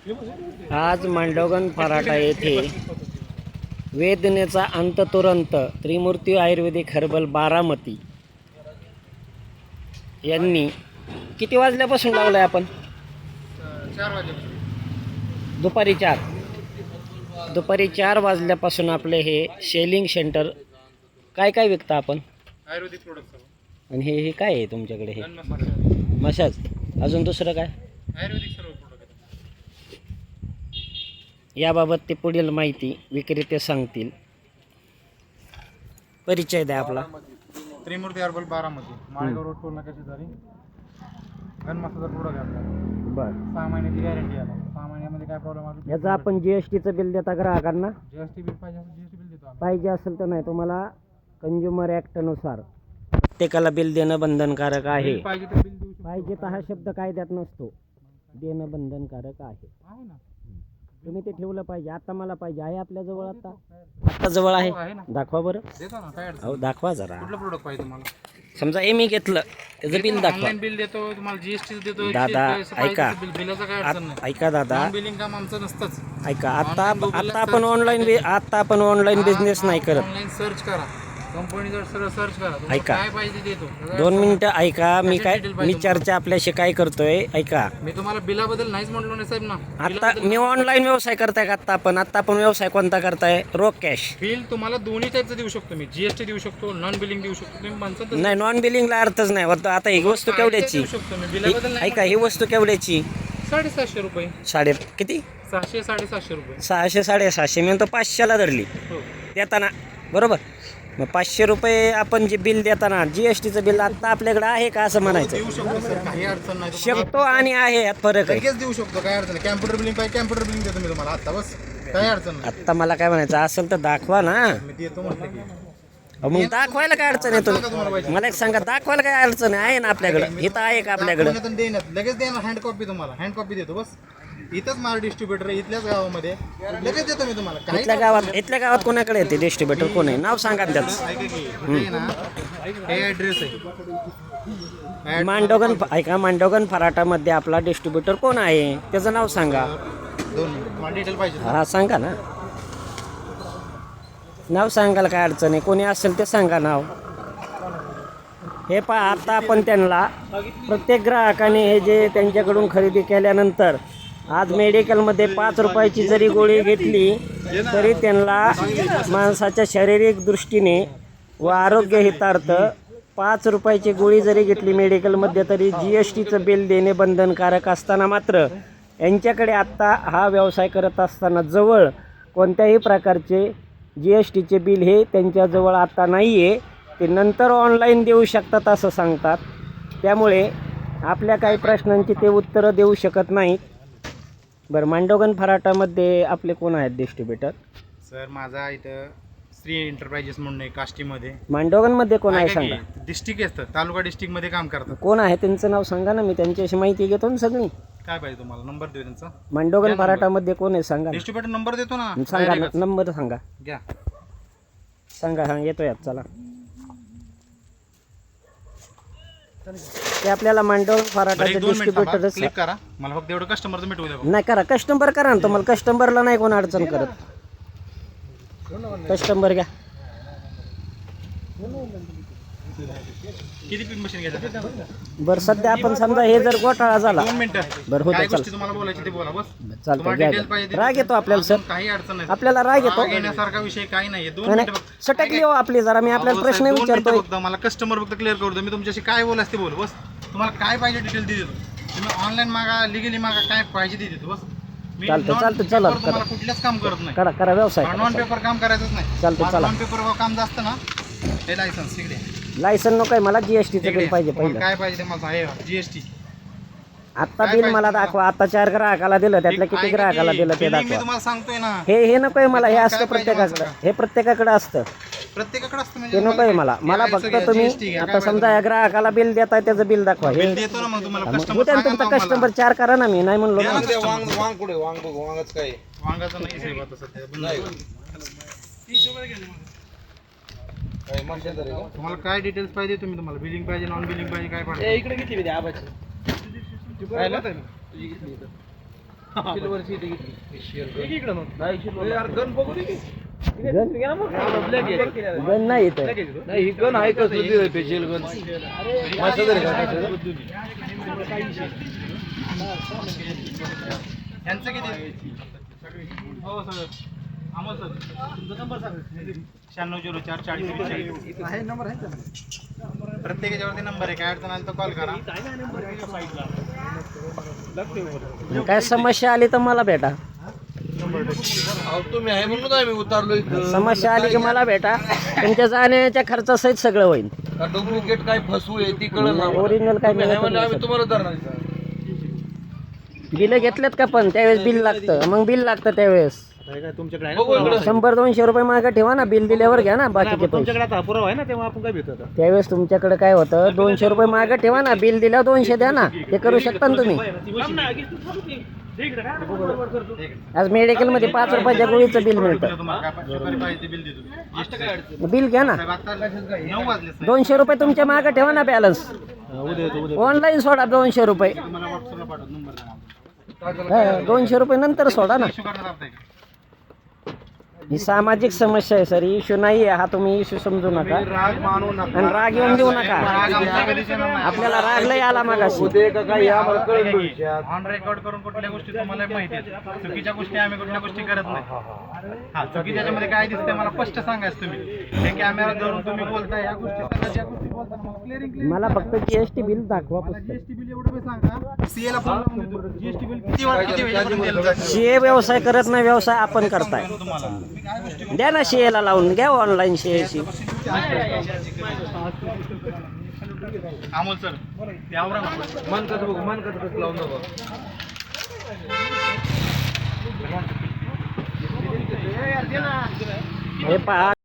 आज मांडवगण फराटा येथे वेदनेचा अंत तुरंत त्रिमूर्ती आयुर्वेदिक हर्बल बारामती यांनी किती वाजल्यापासून लावलाय आपण? 4 वाजेपासून. दुपारी 4 वाजल्यापासून आपले हे सेलिंग सेंटर. काय काय विकता आपण? आयुर्वेदिक प्रोडक्ट. आणि हे काय आहे तुमच्याकडे? हे मसाज. मसाज. अजून दुसरं काय? आयुर्वेदिक सर्व प्रोडक्ट. याबाबत ते पुढील माहिती विक्रेते सांगतील. परिचय द्या आपला. Trimurti herbal Baramati, Malegaon road, toll नाका शेजारी. गन मसाजचा प्रोडक्ट आहे आपल्याला. बरं. 6 महिन्याची गॅरंटी आहे. 6 महिन्यामध्ये काय प्रॉब्लेम आला याचं आपण जीएसटीचं बिल देता ग्राहकांना? जीएसटी बिल पाहिजे असेल जीएसटी बिल देतो आम्ही. पाहिजे असेल तर नाही, तुम्हाला कंझ्युमर ॲक्टनुसार प्रत्येकाला बिल देणं बंधनकारक आहे. बिल पाहिजे तर बिल देऊ शकतो. पाहिजे तर हा शब्द कायद्यात नसतो, देणं बंधनकारक आहे. आहे ना. तुम्ही ते ठेवलं पाहिजे. आता मला पाहिजे आहे आपल्याजवळ. आता जवळ आहे. आहे ना. दाखवा बरं. देतो ना, काय अडचण अहो दाखवा जरा. कुठलं प्रोडक्ट पाहिजे तुम्हाला? समजा मी घेतलं त्याचं बिल दाखवा. ऑनलाईन बिल देतो तुम्हाला, जीएसटी देतो. दादा, ऐका. बिलाचं काय अडचण नाही. ऐका दादा, बिलिंग काम आमचं नसतंच. ऐका. आता आपण ऑनलाईन बिझनेस नाही करत. ऑनलाईन सर्च करा, कंपनीवर सरळ सर्च करा, तुम्हाला ऐका. काय पाहिजे देतो. 2 मिनिटं ऐका. मी चर्चा आपल्याशी काय करतोय ऐका. मी तुम्हाला बिलाबद्दल नाहीच म्हटलो नाही साहेब ना. आता मी ऑनलाईन व्यवसाय करताय का? आता आपण व्यवसाय कोणता करताय? रोख कॅश. बिल तुम्हाला दोन्ही टाईपचं देऊ शकतो मी. जीएसटी देऊ शकतो, नॉन बिलिंग देऊ शकतो. तुम्ही म्हणता तसं नाही, नॉन बिलिंगला अर्थच नाही. आता ही वस्तू केवढ्याची? देऊ शकतो मी. बिलाबद्दल नाही. ऐका, ही वस्तू केवढ्याची? 750 रुपये. किती? 600 750 रुपये. 600 750. मी म्हणतो 500ला धरली हो. देताना, बरोबर? मग 500 रुपये आपण जे बिल देताना जीएसटीचं बिल आता आपल्याकडे आहे का असं म्हणायचं? देऊ शकतो सर, काही अडचण नाही. शकतो आणि आहे यात फरक आहे. लगेच देऊ शकतो, काय अडचण नाही. कॅम्प्युटर बिलिंग पाहिजे, कॅम्प्युटर बिलिंग देतो मी तुम्हाला आता. बस काही अडचण नाही. आता मला काय म्हणायचं असेल तर दाखवा ना. मी देतो म्हटलं की. मग दाखवायला काय अडचण आहे? तुम्ही मला एक सांगा, दाखवायला काय अडचण आहे ना आपल्याकडं? इथं आहे का आपल्याकडं? दाखवण्यात देण्यात लगेच देणार. हँड कॉपी तुम्हाला, हँड कॉपी देतो. बस इथंच माझा डिस्ट्रीब्युटर आहे, इथल्याच गावामध्ये. लगेच देतो मी तुम्हाला. काही इथल्या गावात कोणाकडे येते डिस्ट्रीब्युटर? कोण आहे? नाव सांगा त्याचं. ऐका की, हे ना, हे ॲड्रेस आहे. मांडवगण फराटामध्ये आपला डिस्ट्रीब्युटर कोण आहे त्याचं नाव सांगा. 2 मिनिट मला डिटेल पाहिजे. हा सांगा ना, नाव सांगाल. काय अडचण आहे? कोणी असेल ते सांगा नाव. हे पहा, आता आपण त्यांना प्रत्येक ग्राहकाने हे जे त्यांच्याकडून खरेदी केल्यानंतर आज मेडिकलमध्ये 5 रुपयाची जरी गोळी घेतली तरी त्यांना माणसाच्या शारीरिक दृष्टीने व आरोग्य हितार्थ 5 रुपयाची गोळी जरी घेतली मेडिकलमध्ये तरी जीएसटीचं बिल देणे बंधनकारक असताना मात्र यांच्याकडे आत्ता हा व्यवसाय करत असताना जवळ कोणत्याही प्रकारचे जीएसटीचे बिल हे त्यांच्याजवळ आता नाही आहे. ते नंतर ऑनलाईन देऊ शकतात असं सांगतात. त्यामुळे आपल्या काही प्रश्नांची ते उत्तरं देऊ शकत नाहीत. बरं, मांडवगण फराटामध्ये आपले कोण आहेत डिस्ट्रीब्युटर? सर माझा इथं श्री एंटरप्राइजेस म्हणून आहे काष्टीमध्ये. मांडवगणमध्ये कोण आहे सांगा. डिस्ट्रिक्ट असतं, तालुका डिस्ट्रिक्टमध्ये काम करतात. कोण आहे त्यांचं नाव सांगा ना, मी त्यांच्याशी माहिती घेतो ना सगळी. काय पाहिजे तुम्हाला? नंबर देऊ त्यांचा. मांडवगण फराटामध्ये कोण आहे सांगा ना. डिस्ट्रीब्युटर नंबर देतो ना. सांगा ना, नंबर सांगा. घ्या. सांगा. येतो यात. चला, ते आपल्याला मांडवगण फराटाचे डिस्ट्रीब्युटर. क्लिक करा. मला फक्त एवढं कस्टमरचं मिटवू द्या. नाही करा, कस्टमर करा ना. तुम्हाला कस्टमरला नाही कोण अडचण करत. कस्टमर घ्या. किती पिन मशीन घ्यायचं? बरं, सध्या आपण समजा हे जर घोटाळा झाला. 2 मिनिटं. बरं, होतं. काय चला, गोष्टी तुम्हाला बोलायची ते बोला. बस चालतं. तुम्हाला घ्या. डिटेल पाहिजे. राग येतो आपल्याला सर, काही अडचण नाही. आपल्याला राग येतो. घेण्यासारखा विषय काही नाहीये. 2 मिनिटं फक्त. सटकली हो आपली जरा. मी आपल्याला प्रश्न विचारतोय. फक्त मला कस्टमर फक्त क्लिअर करू दे. मी तुमच्याशी काय बोलायचं ते बोलू. बस तुम्हाला काय पाहिजे डिटेल दे देतो. तुम्ही ऑनलाईन मागा, लिगली मागा, काय पाहिजे ते देतो. बस मी चालतं. चला, तुम्हाला कुठल्याच काम करत नाही. करा व्यवसाय. नॉन पेपर काम करायचंच नाही. चालतं, चला. नॉन पेपर काम जास्त ना. हे लायसन्स इकडे. लायसन नको आहे मला, जीएसटीचं बिल पाहिजे पहिलं. काय पाहिजे ते मला हे जीएसटी. आता बिल मला दाखवा. आता 4 ग्राहकाला दिलं, त्यातल्या किती ग्राहकाला दिलं ते मी दाखवा. तुम्हाला सांगतोय ना. हे नको आहे मला. हे असतं प्रत्येकाकडं. हे प्रत्येकाकडे असतं. प्रत्येकाकडे असतं ते म्हणजे नको आहे मला. फक्त तुम्ही आता समजा या ग्राहकाला बिल देताय त्याचं बिल दाखवा. हे देतो ना. मग तुम्हाला उद्या तुमचा कस्टमर 4 करा ना. मी नाही म्हणलो ना. वांग कुठे? वांगाच काय? वांगाचं नाही साहेब आता सध्या. तुम्हाला काय डिटेल्स पाहिजे? तुम्हाला बिलिंग पाहिजे, नॉन बिलिंग पाहिजे, काय पाहिजे? इकडे किती गण नाही इथं. नाही गण आहे कसं स्पेशल गण यांचं किती हो सर अमोल सर तुमचा नंबर सांगा 960440 आहे नंबर आहे प्रत्येक याच्यावरती नंबर आहे काय अडचण आली तर कॉल करा काय समस्या आली तर मला भेटा. तुम्ही आहे म्हणून आम्ही उतारलो इथं. समस्या आली की मला भेटा. तुमच्या जाण्याच्या खर्चासहित सगळं होईल. डुप्लिकेट काय फसवू आहे ती कळलं ना. ओरिजिनल काय तुम्ही आहे म्हणलं आम्ही मिळत तुम्हाला धरणार. बिल घेतलेत का पण त्यावेळेस बिल लागतं. मग बिल लागतं त्यावेळेस तुमच्याकडे 100-200 रुपये मागे ठेवा ना. बिल दिल्यावर घ्या ना बाकीचे पैसे. तुमच्याकडे आता पुरावा आहे ना तेव्हा आपण काय भेटतो आता त्यावेळेस तुमच्याकडे काय होतं 200 रुपये मागे ठेवा ना. बिल दिल्यावर 200 द्या ना. ते करू शकता ना तुम्ही. आज मेडिकलमध्ये 5 रुपयाच्या गोळीचं बिल मिळतं. तुम्हाला काय पाहिजे बिल देतो बिल घ्या ना. 9 वाजले 200 रुपये तुमच्या मागे ठेवा ना बॅलन्स. ऑनलाईन सोडा 200 रुपये. तुम्हाला व्हॉट्सअपला पाठवतो नंबर हा, 200 रुपये नंतर सोडा ना. इश्यू करणार आहात का ही सामाजिक समस्या आहे सर. इश्यू नाही आहे हा. तुम्ही इश्यू समजू नका राग मानू नका. आणि राग येऊन देऊ नका. राग आमचा कधीच येणार नाही. आपल्याला राग लय आला मागाशी. उद्या का काय या मला कळलं भविष्यात. ऑन रेकॉर्ड करून कुठल्या गोष्टी तुम्हाला माहिती आहेत. चुकीच्या गोष्टी आम्ही कुठल्या गोष्टी करत नाही. हा चुकीच्या मध्ये काय दिसतंय मला स्पष्ट सांगायचं तुम्ही. हे कॅमेरा धरून तुम्ही बोलताय या गोष्टी सगळ्या ज्या गोष्टी बोलताना मला क्लिअरिंग मला फक्त जीएसटी बिल दाखवा. जीएसटी बिल एवढं मी सांगा सीएला फोन लावून देतो. जीएसटी बिल किती वेळेपर्यंत दिलं जाईल? सीए व्यवसाय करत नाही. व्यवसाय आपण करताय. तुम्हाला मी काय गोष्टी द्या ना सीएला लावून घ्या ऑनलाईन सीएची. अमोल सर यावर मन कसं बघू मन कसं लावून बघ. हे पहा